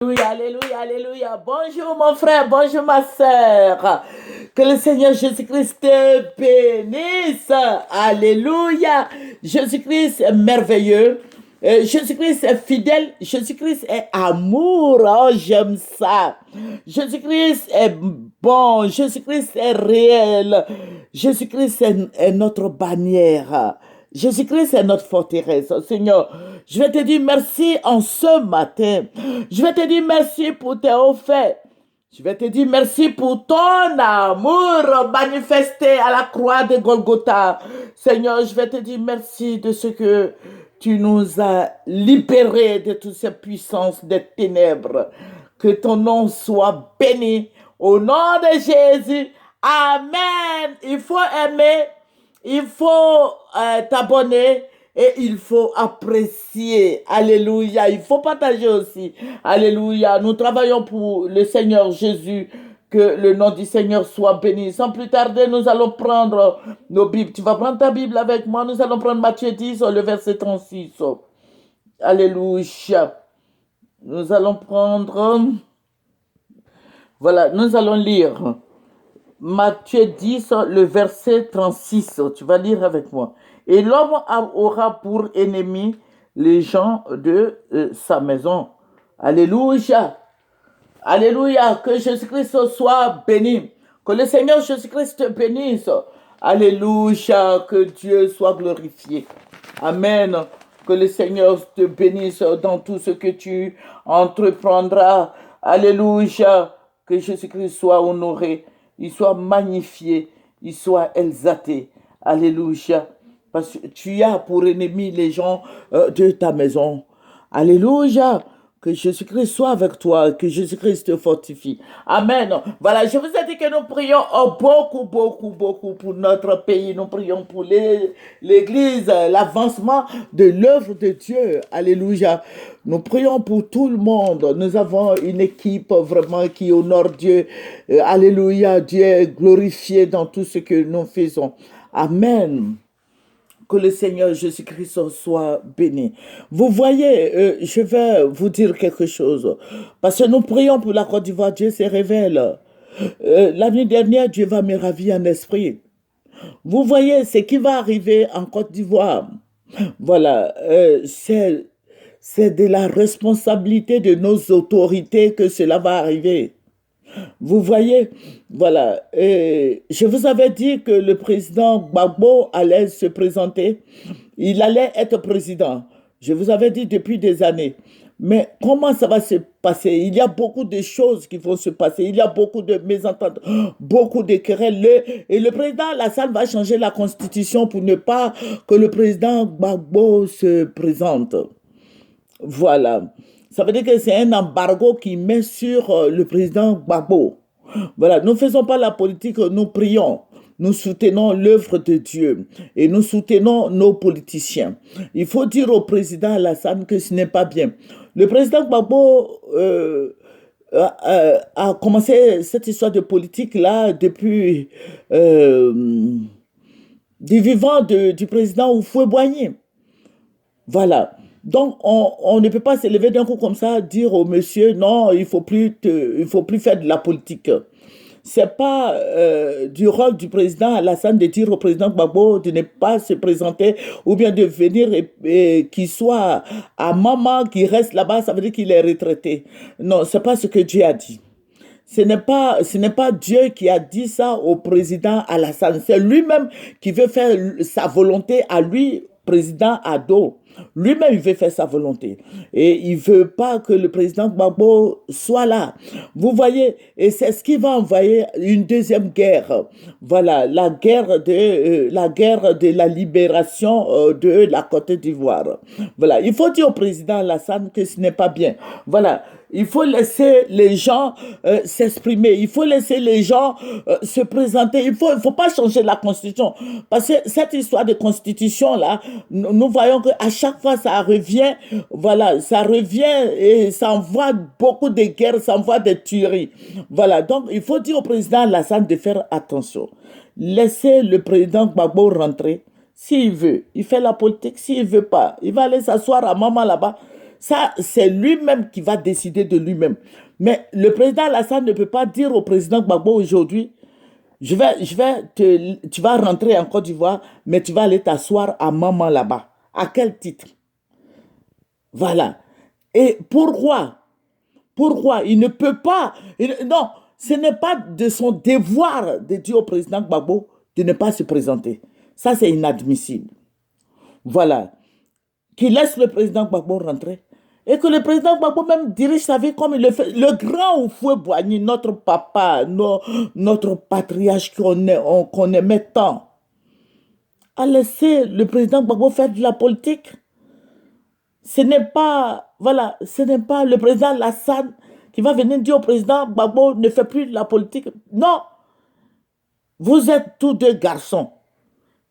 Alléluia, alléluia, alléluia. Bonjour mon frère, bonjour ma sœur. Que le Seigneur Jésus-Christ te bénisse. Alléluia. Jésus-Christ est merveilleux. Jésus-Christ est fidèle. Jésus-Christ est amour. Oh, j'aime ça. Jésus-Christ est bon. Jésus-Christ est réel. Jésus-Christ est notre bannière. Jésus-Christ est notre forteresse. Seigneur, je vais te dire merci en ce matin. Je vais te dire merci pour tes hauts faits. Je vais te dire merci pour ton amour manifesté à la croix de Golgotha. Seigneur, je vais te dire merci de ce que tu nous as libérés de toutes ces puissances des ténèbres. Que ton nom soit béni au nom de Jésus. Amen. Il faut aimer, il faut t'abonner et il faut apprécier. Alléluia. Il faut partager aussi. Alléluia. Nous travaillons pour le Seigneur Jésus. Que le nom du Seigneur soit béni. Sans plus tarder, nous allons prendre nos Bibles. Tu vas prendre ta Bible avec moi. Nous allons prendre Matthieu 10, le verset 36. Alléluia. Nous allons prendre... Voilà, nous allons lire Matthieu 10, le verset 36. Tu vas lire avec moi. Et l'homme aura pour ennemi les gens de sa maison. Alléluia. Alléluia. Que Jésus-Christ soit béni. Que le Seigneur Jésus-Christ te bénisse. Alléluia. Que Dieu soit glorifié. Amen. Que le Seigneur te bénisse dans tout ce que tu entreprendras. Alléluia. Que Jésus-Christ soit honoré. Il soit magnifié. Il soit exalté. Alléluia. Parce que tu as pour ennemi les gens de ta maison. Alléluia. Que Jésus-Christ soit avec toi, que Jésus-Christ te fortifie. Amen. Voilà, je vous ai dit que nous prions beaucoup, beaucoup, beaucoup pour notre pays. Nous prions pour l'Église, l'avancement de l'œuvre de Dieu. Alléluia. Nous prions pour tout le monde. Nous avons une équipe vraiment qui honore Dieu. Alléluia. Dieu est glorifié dans tout ce que nous faisons. Amen. Que le Seigneur Jésus-Christ soit béni. Vous voyez, je vais vous dire quelque chose. Parce que nous prions pour la Côte d'Ivoire, Dieu se révèle. L'année dernière, Dieu va me ravir en esprit. Vous voyez ce qui va arriver en Côte d'Ivoire. Voilà, c'est de la responsabilité de nos autorités que cela va arriver. Vous voyez, voilà, je vous avais dit que le président Gbagbo allait se présenter, il allait être président. Je vous avais dit depuis des années. Mais comment ça va se passer? Il y a beaucoup de choses qui vont se passer. Il y a beaucoup de mésententes, beaucoup de querelles. Et le président Alassane va changer la constitution pour ne pas que le président Gbagbo se présente. Voilà. Ça veut dire que c'est un embargo qui met sur le président Gbagbo. Voilà, nous ne faisons pas la politique, nous prions. Nous soutenons l'œuvre de Dieu et nous soutenons nos politiciens. Il faut dire au président Alassane que ce n'est pas bien. Le président Gbagbo a commencé cette histoire de politique-là depuis du vivant du président Houphouët-Boigny. Voilà. Donc, on ne peut pas se lever d'un coup comme ça, dire au monsieur, non, il faut plus faire de la politique. C'est pas du rôle du président Alassane de dire au président Gbagbo de ne pas se présenter ou bien de venir et qu'il soit à maman, qu'il reste là-bas, ça veut dire qu'il est retraité. Non, c'est pas ce que Dieu a dit. Ce n'est pas Dieu qui a dit ça au président Alassane. C'est lui-même qui veut faire sa volonté à lui, président Ado. Lui-même, il veut faire sa volonté. Et il ne veut pas que le président Gbagbo soit là. Vous voyez, et c'est ce qui va envoyer une deuxième guerre. Voilà, la guerre de la libération de la Côte d'Ivoire. Voilà, il faut dire au président Alassane que ce n'est pas bien. Voilà. Il faut laisser les gens s'exprimer. Il faut laisser les gens se présenter. Il faut pas changer la constitution. Parce que cette histoire de constitution-là, nous voyons qu'à chaque fois, ça revient. Voilà, ça revient et ça envoie beaucoup de guerres, ça envoie des tueries. Voilà, donc il faut dire au président Alassane de faire attention. Laissez le président Gbagbo rentrer. S'il veut, il fait la politique. S'il veut pas, il va aller s'asseoir à maman là-bas. Ça, c'est lui-même qui va décider de lui-même. Mais le président Alassane ne peut pas dire au président Gbagbo aujourd'hui, tu vas rentrer en Côte d'Ivoire, mais tu vas aller t'asseoir à maman là-bas. À quel titre? Voilà. Et pourquoi? Pourquoi? Il ne peut pas. Non, ce n'est pas de son devoir de dire au président Gbagbo de ne pas se présenter. Ça, c'est inadmissible. Voilà. Qu'il laisse le président Gbagbo rentrer. Et que le président Gbagbo même dirige sa vie comme il le fait. Le grand Houphouët-Boigny, notre papa, notre patriarche qu'on aimait tant, a laissé le président Gbagbo faire de la politique. Ce n'est pas, voilà, ce n'est pas le président Lassane qui va venir dire au président Gbagbo ne fait plus de la politique. Non, vous êtes tous deux garçons.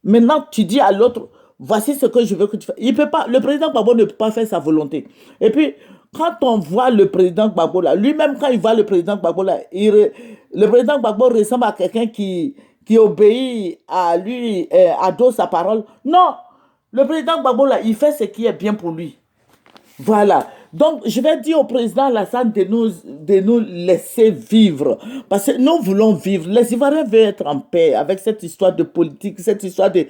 Maintenant, tu dis à l'autre, voici ce que je veux que tu fasses. Il peut pas, le président Gbagbo ne peut pas faire sa volonté. Et puis, quand on voit le président Gbagbo là, lui-même quand il voit le président Gbagbo là, le président Gbagbo ressemble à quelqu'un qui obéit à lui, adore sa parole. Non, le président Gbagbo là, il fait ce qui est bien pour lui. Voilà. Donc, je vais dire au président Alassane de nous laisser vivre. Parce que nous voulons vivre. Les Ivoiriens veulent être en paix avec cette histoire de politique, cette histoire de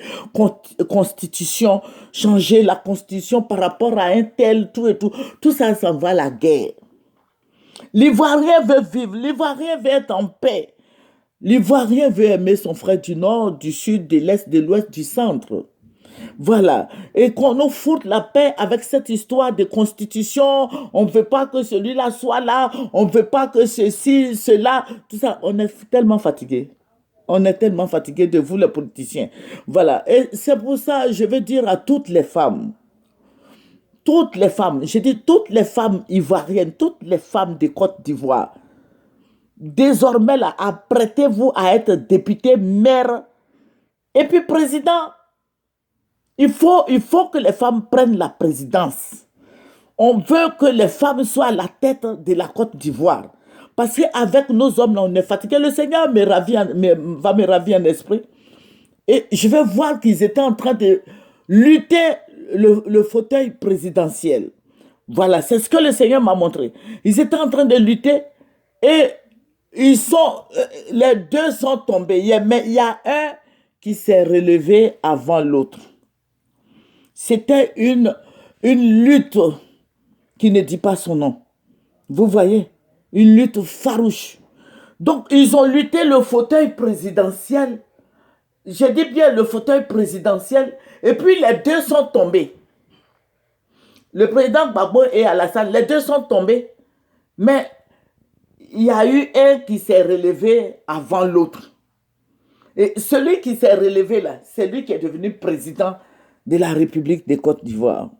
constitution, changer la constitution par rapport à un tel, tout et tout. Tout ça, ça va à la guerre. L'Ivoirien veut vivre. L'Ivoirien veut être en paix. L'Ivoirien veut aimer son frère du Nord, du Sud, de l'Est, de l'Ouest, du Centre. Voilà. Et qu'on nous foute la paix avec cette histoire de constitution. On ne veut pas que celui-là soit là. On ne veut pas que ceci, cela. Tout ça. On est tellement fatigué. On est tellement fatigué de vous, les politiciens. Voilà. Et c'est pour ça que je veux dire à toutes les femmes, je dis toutes les femmes ivoiriennes, toutes les femmes de Côte d'Ivoire, désormais là, apprêtez-vous à être député, maire et puis président. Il faut que les femmes prennent la présidence. On veut que les femmes soient à la tête de la Côte d'Ivoire. Parce qu'avec nos hommes, là, on est fatigué. Le Seigneur va me ravir en esprit. Et je vais voir qu'ils étaient en train de lutter le fauteuil présidentiel. Voilà, c'est ce que le Seigneur m'a montré. Ils étaient en train de lutter et les deux sont tombés. Mais il y a un qui s'est relevé avant l'autre. C'était une lutte qui ne dit pas son nom. Vous voyez, une lutte farouche. Donc, ils ont lutté le fauteuil présidentiel. Je dis bien le fauteuil présidentiel. Et puis, les deux sont tombés. Le président Gbagbo et Alassane, les deux sont tombés. Mais il y a eu un qui s'est relevé avant l'autre. Et celui qui s'est relevé là, c'est lui qui est devenu président de la République de Côte d'Ivoire.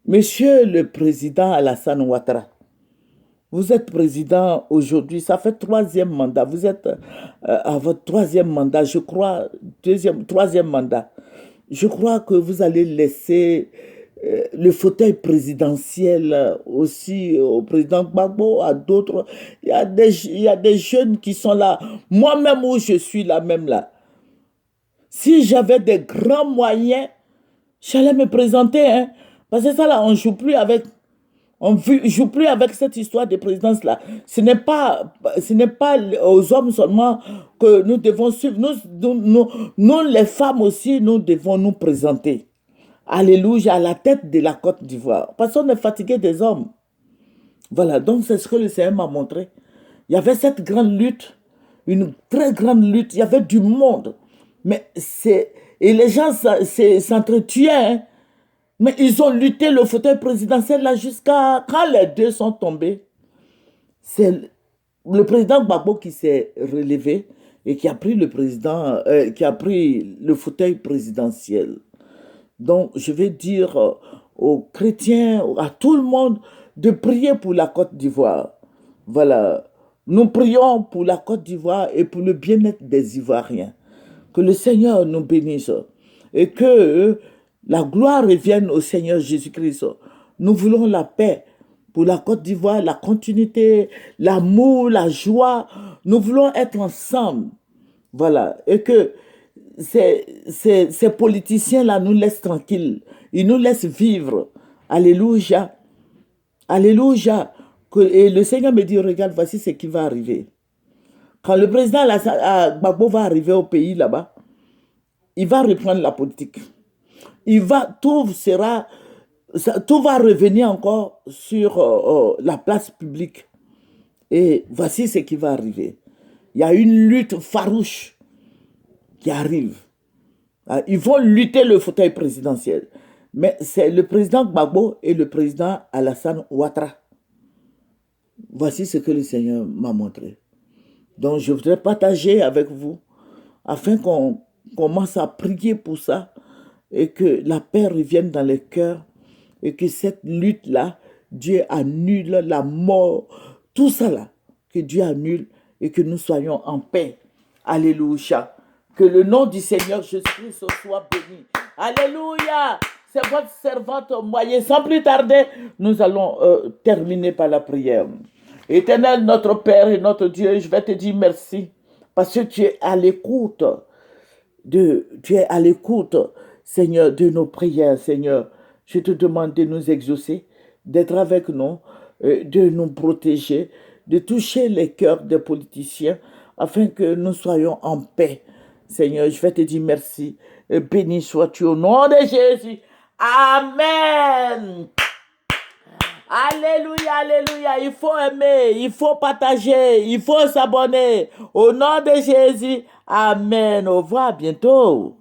Monsieur le président Alassane Ouattara, vous êtes président aujourd'hui, ça fait 3e mandat, vous êtes à votre 3e mandat, je crois, 3e mandat. Je crois que vous allez laisser le fauteuil présidentiel aussi au président Gbagbo, à d'autres. Il y a des jeunes qui sont là. Moi-même où je suis là, même là. Si j'avais des grands moyens, j'allais me présenter. Hein, parce que ça, là, on ne joue plus avec. On ne joue plus avec cette histoire de présidence-là. Ce n'est pas aux hommes seulement que nous devons suivre. Nous, les femmes aussi, nous devons nous présenter. Alléluia, à la tête de la Côte d'Ivoire. Parce qu'on est fatigué des hommes. Voilà, donc c'est ce que le Seigneur m'a montré. Il y avait cette grande lutte, une très grande lutte. Il y avait du monde. Et les gens s'entretuaient. Hein. Mais ils ont lutté le fauteuil présidentiel là jusqu'à quand les deux sont tombés. C'est le président Gbagbo qui s'est relevé et qui a pris qui a pris le fauteuil présidentiel. Donc, je vais dire aux chrétiens, à tout le monde, de prier pour la Côte d'Ivoire. Voilà. Nous prions pour la Côte d'Ivoire et pour le bien-être des Ivoiriens. Que le Seigneur nous bénisse et que la gloire revienne au Seigneur Jésus-Christ. Nous voulons la paix pour la Côte d'Ivoire, la continuité, l'amour, la joie. Nous voulons être ensemble. Voilà. Et que ces politiciens-là nous laissent tranquilles. Ils nous laissent vivre. Alléluia. Alléluia. Et le Seigneur me dit, regarde, voici ce qui va arriver. Quand le président Gbagbo va arriver au pays là-bas, il va reprendre la politique. Tout va revenir encore sur la place publique. Et voici ce qui va arriver. Il y a une lutte farouche qui arrive. Ils vont lutter le fauteuil présidentiel. Mais c'est le président Gbagbo et le président Alassane Ouattara. Voici ce que le Seigneur m'a montré. Donc je voudrais partager avec vous afin qu'on commence à prier pour ça et que la paix revienne dans les cœurs et que cette lutte-là, Dieu annule la mort, tout ça là, que Dieu annule et que nous soyons en paix. Alléluia. Que le nom du Seigneur Jésus-Christ soit béni. Alléluia. C'est votre servante moyenne. Sans plus tarder, nous allons terminer par la prière. Éternel, notre Père et notre Dieu, je vais te dire merci parce que tu es à l'écoute Seigneur, de nos prières, Seigneur. Je te demande de nous exaucer, d'être avec nous, de nous protéger, de toucher les cœurs des politiciens afin que nous soyons en paix. Seigneur, je vais te dire merci. Béni sois-tu au nom de Jésus. Amen. Alléluia, alléluia. Il faut aimer, il faut partager, il faut s'abonner. Au nom de Jésus. Amen. Au revoir, à bientôt.